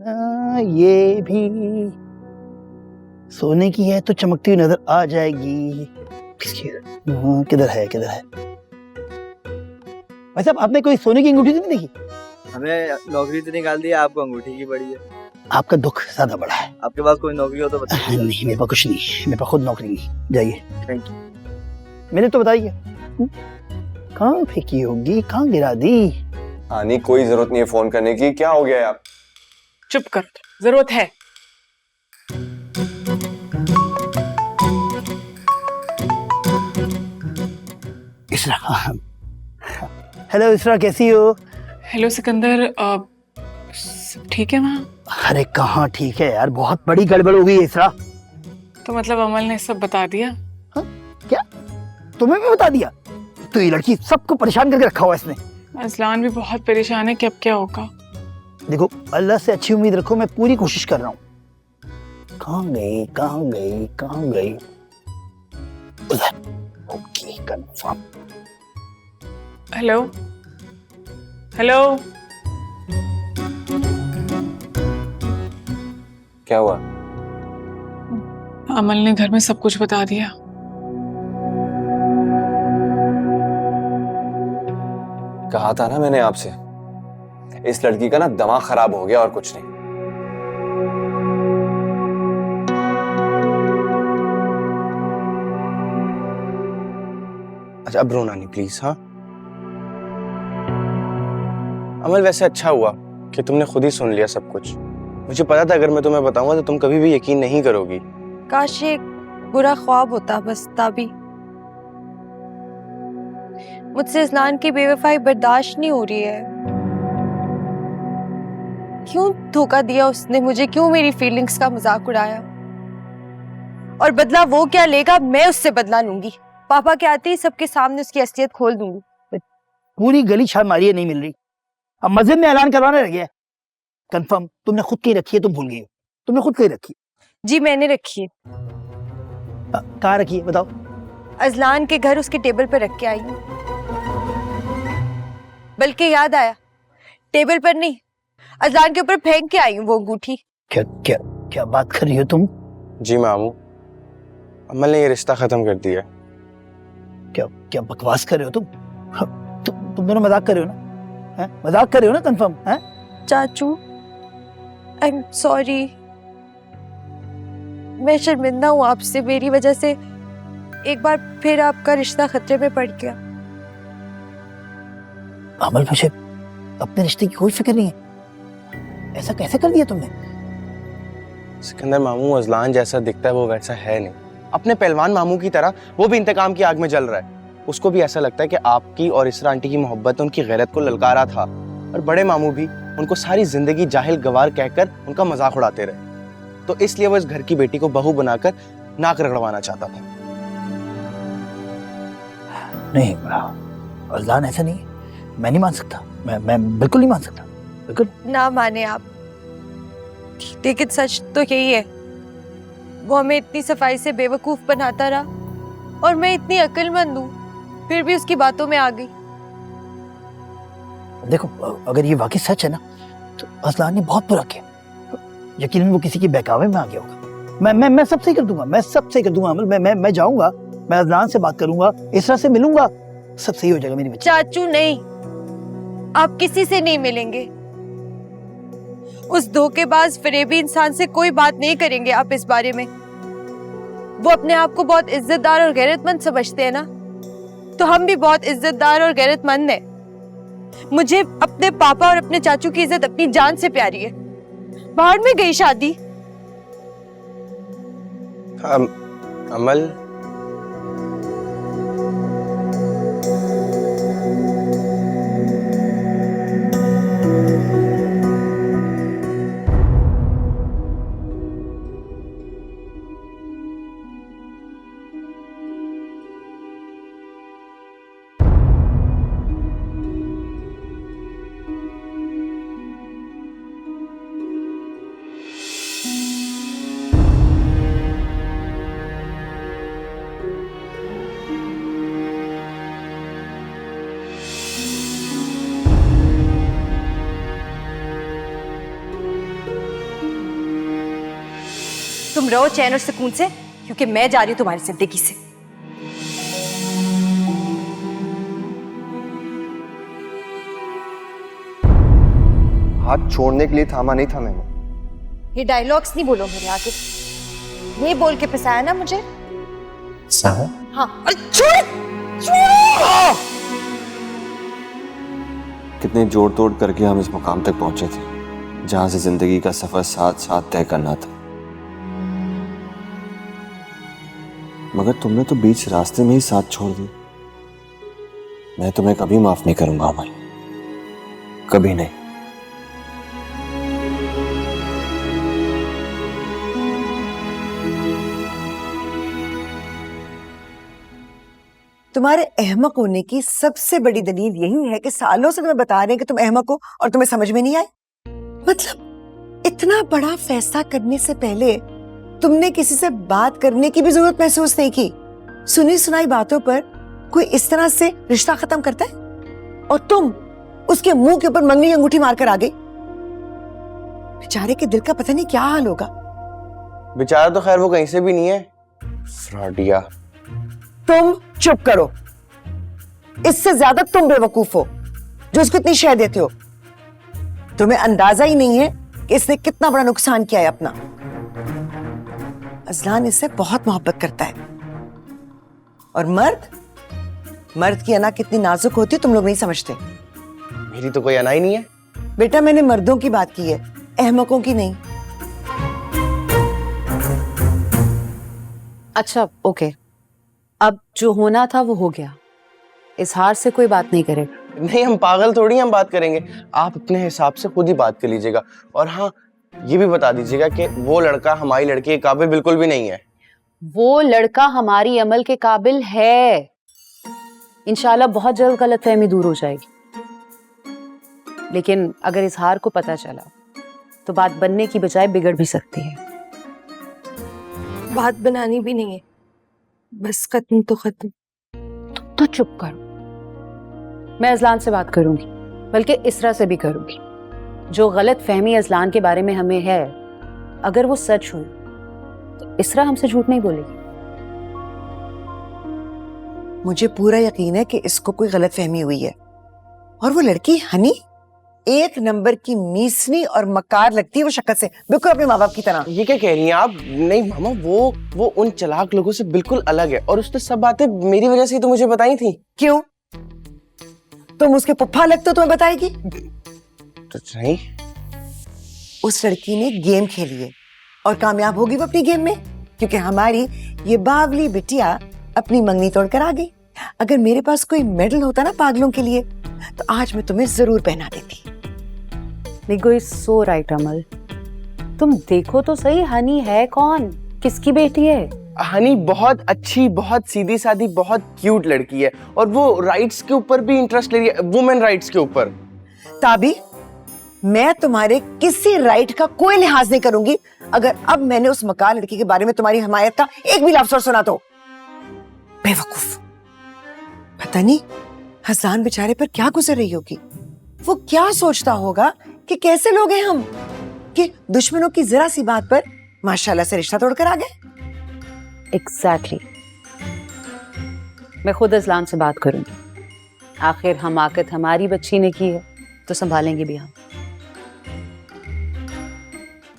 ये भी सोने की है तो चमकती हुई नजर आ जाएगी। किसकी है? किधर है किधर है? भाई साहब आपने कोई सोने की अंगूठी तो नहीं देखी? हमें नौकरी तो निकाल दी, आपको अंगूठी की पड़ी है। आपका दुख ज्यादा बड़ा है। आपके पास कोई नौकरी हो तो बताइए। नहीं मेरे पास कुछ नहीं, मेरे पास खुद नौकरी नहीं। जाइए। Thank you. मैंने तो बताइए कहाँ फेंकी होगी, कहाँ गिरा दी? आनी कोई जरूरत नहीं है फोन करने की। क्या हो गया यार? चुप कर, जरूरत है। इसरा, हेलो इसरा, कैसी हो? हेलो सिकंदर, सब ठीक है वहाँ? अरे कहाँ ठीक है यार, बहुत बड़ी गड़बड़ हो गई है इसरा। तो मतलब अमल ने सब बता दिया? हाँ? क्या तुम्हें भी बता दिया? तो ये लड़की सबको परेशान करके रखा हुआ इसने। अजलान भी बहुत परेशान है कि अब क्या होगा। देखो अल्लाह से अच्छी उम्मीद रखो, मैं पूरी कोशिश कर रहा हूँ। कहाँ गई कहाँ गई कहाँ गई? उधर। Okay confirm. हेलो हेलो, क्या हुआ? अमल ने घर में सब कुछ बता दिया। कहा था ना मैंने आपसे, इस लड़की का ना दिमाग खराब हो गया और कुछ नहीं। अच्छा अब रोना नहीं प्लीज। हाँ अमल, वैसे अच्छा हुआ कि तुमने खुद ही सुन लिया सब कुछ। मुझे पता था अगर मैं तुम्हें बताऊंगा तो तुम कभी भी यकीन नहीं करोगी। काश ये बुरा ख्वाब होता बस, तभी। मुझसे इस्लान की बेवफाई बर्दाश्त नहीं हो रही है। क्यों धोखा दिया उसने मुझे, क्यों मेरी फीलिंग्स का मजाक उड़ाया? और बदला वो क्या लेगा, मैं उससे बदला लूंगी। पापा के आते ही सबके सामने उसकी असलियत खोल दूंगी। पूरी गली छान मारी है, नहीं मिल रही। अब मस्जिद में ऐलान करवाने रह गया। कंफर्म तुमने खुद की रखी है, तुम भूल गई हो। तुमने खुद की रखी जी मैंने रखी है। कहाँ रखी है बताओ? अजलान के घर उसके टेबल पर रख के आई हूँ। बल्कि याद आया, टेबल पर नहीं, अजलान के ऊपर फेंक के आई हूँ वो अंगूठी। क्या क्या क्या बात कर रही हो तुम? जी मामू, अमल ने ये रिश्ता खत्म कर दिया। क्या क्या बकवास कर रहे हो तुम? तुम दोनों मजाक कर रहे हो ना? मजाक कर रहे हो ना? कंफर्म है? चाचू आई एम सॉरी, मैं शर्मिंदा हूँ आपसे। मेरी वजह से एक बार फिर आपका रिश्ता खतरे में पड़ गया। अमल मुझे अपने रिश्ते की कोई फिक्र नहीं है। ऐसा कैसे कर दिया तुमने? सिकंदर मामू, अजलान जैसा दिखता है वो वैसा है नहीं। अपने पहलवान मामू की तरह वो भी इंतकाम की आग में जल रहा है। उसको भी ऐसा लगता है कि आपकी और इसरा आंटी की मोहब्बत ने उनकी गैरत को ललकारा था। और बड़े मामू भी उनको सारी जिंदगी जाहिल गवार कहकर उनका मजाक उड़ाते रहे। तो इसलिए वो इस घर की बेटी को बहू बनाकर नाक रगड़वाना चाहता था। नहीं अजलान ऐसा नहीं है। मैं नहीं मान सकता। मैं बिल्कुल नहीं मान सकता, बिल्कुल। ना माने आप, लेकिन सच तो यही है। वो हमें इतनी सफाई से बेवकूफ बनाता रहा और मैं इतनी अक्लमंद हूँ, फिर भी उसकी बातों में आ गई। देखो अगर ये वाकई सच है ना तो अजलान ने बहुत बुरा किया। यकीनन वो किसी के बहकावे में आ गया होगा। मैं सब सही कर दूंगा, मैं सब सही कर दूंगा अमल। मैं जाऊंगा, मैं अजलान से बात करूंगा, इसरा से मिलूंगा, सब सही हो जाएगा मेरी बच्ची। चाचू नहीं, आप किसी से नहीं मिलेंगे। उस धोखेबाज फरेबी इंसान से कोई बात नहीं करेंगे आप इस बारे में। वो अपने आप को बहुत इज्जतदार और गैरतमंद समझते हैं ना, तो हम भी बहुत इज्जतदार और गैरतमंद हैं। मुझे अपने पापा और अपने चाचू की इज्जत अपनी जान से प्यारी है। बाहर में गई शादी। अमल, तुम रहो चैन और सुकून से, क्योंकि मैं जा रही हूं तुम्हारी जिंदगी से। हाथ छोड़ने के लिए थामा नहीं था मैंने। ये डायलॉग्स नहीं बोलो मेरे आगे। ये बोल के फंसाया ना मुझे। हाँ, अरे छोड़। कितने जोड़ तोड़ करके हम इस मुकाम तक पहुंचे थे जहां से जिंदगी का सफर साथ साथ तय करना था, मगर तुमने तो बीच रास्ते में ही साथ छोड़ दिया। मैं तुम्हें कभी माफ नहीं करूंगा अमल, कभी नहीं। तुम्हारे अहमक होने की सबसे बड़ी दलील यही है कि सालों से तुम्हें बता रहे हैं कि तुम अहमक हो और तुम्हें समझ में नहीं आए। मतलब इतना बड़ा फैसला करने से पहले तुमने किसी से बात करने की भी जरूरत महसूस नहीं की। सुनी सुनाई बातों पर कोई इस तरह से रिश्ता खत्म करता है और तुम उसके मुंह के ऊपर मंगनी अंगूठी मारकर आ गई। बेचारे के दिल का पता नहीं क्या हाल होगा। बेचारा तो खैर वो कहीं से भी नहीं है, फ्रॉडिया। तुम चुप करो। इससे ज्यादा तुम बेवकूफ हो जो इसको इतनी शय देते हो। तुम्हें अंदाजा ही नहीं है कि इसने कितना बड़ा नुकसान किया है अपना। अजलान इससे बहुत मोहब्बत करता है और मर्द की अना कितनी नाजुक होती है तुम लोग नहीं समझते। मेरी तो कोई अना ही नहीं है। बेटा मैंने मर्दों की बात की है, अहमकों की नहीं। अच्छा ओके, अब जो होना था वो हो गया। इस हार से कोई बात नहीं करेगा। नहीं, हम पागल थोड़ी हम बात करेंगे। आप अपने हिसाब से खुद ही बात कर लीजिएगा। और हाँ, ये भी बता दीजिएगा कि वो लड़का हमारी लड़की के काबिल बिल्कुल भी नहीं है। वो लड़का हमारी अमल के काबिल है। इंशाल्लाह बहुत जल्द गलतफहमी दूर हो जाएगी। लेकिन अगर इस हार को पता चला तो बात बनने की बजाय बिगड़ भी सकती है। बात बनानी भी नहीं है, बस खत्म तो खत्म। तो चुप करो। मैं अजलान से बात करूंगी, बल्कि इसरा से भी करूंगी। जो गलत फहमी अजलान के बारे में हमें है, अगर वो सच हुई तो इसरा हमसे झूठ नहीं बोलेगी। मुझे पूरा यकीन है कि इसको कोई गलत फहमी हुई है। और वो लड़की हनी एक नंबर की मीसनी और मकार लगती है वो शक्ल से, बिल्कुल अपने माँ बाप की तरह। ये क्या कह रही हैं आप? नहीं मामा, वो उन चालाक लोगों से बिल्कुल अलग है और उसने सब बातें मेरी वजह से ही तो मुझे बताई थी। क्यों? तुम उसके पुप्पा लगते हो, तुम्हें बताएगी? तो नहीं, उस लड़की ने गेम खेली है और कामयाब होगी वो अपनी गेम में, क्योंकि हमारी ये बावली बिटिया अपनी मंगनी तोड़कर आ गई। अगर मेरे पास कोई मेडल होता ना पागलों के लिए तो आज मैं तुम्हें जरूर पहना देती। निगो इज सो राइट अमल। तुम देखो तो सही, हनी है कौन, किसकी बेटी है? हनी बहुत अच्छी, बहुत सीधी सादी, बहुत क्यूट लड़की है और वो राइट्स के ऊपर भी इंटरेस्ट ले रही है, वुमेन राइट्स के ऊपर। ताबी, मैं तुम्हारे किसी राइट का कोई लिहाज नहीं करूंगी अगर अब मैंने उस मकान लड़की के बारे में तुम्हारी हमायत का एक भी लफ्ज़ और सुना तो। बेवकूफ। पता नहीं हसन बेचारे पर क्या गुजर रही होगी। वो क्या सोचता होगा कि कैसे लोग हैं हम कि दुश्मनों की जरा सी बात पर माशाल्लाह से रिश्ता तोड़कर आ गए। एग्जैक्टली। मैं खुद अजलान से बात करूंगी। आखिर हमाकत हमारी बच्ची ने की है तो संभालेंगे भी हम।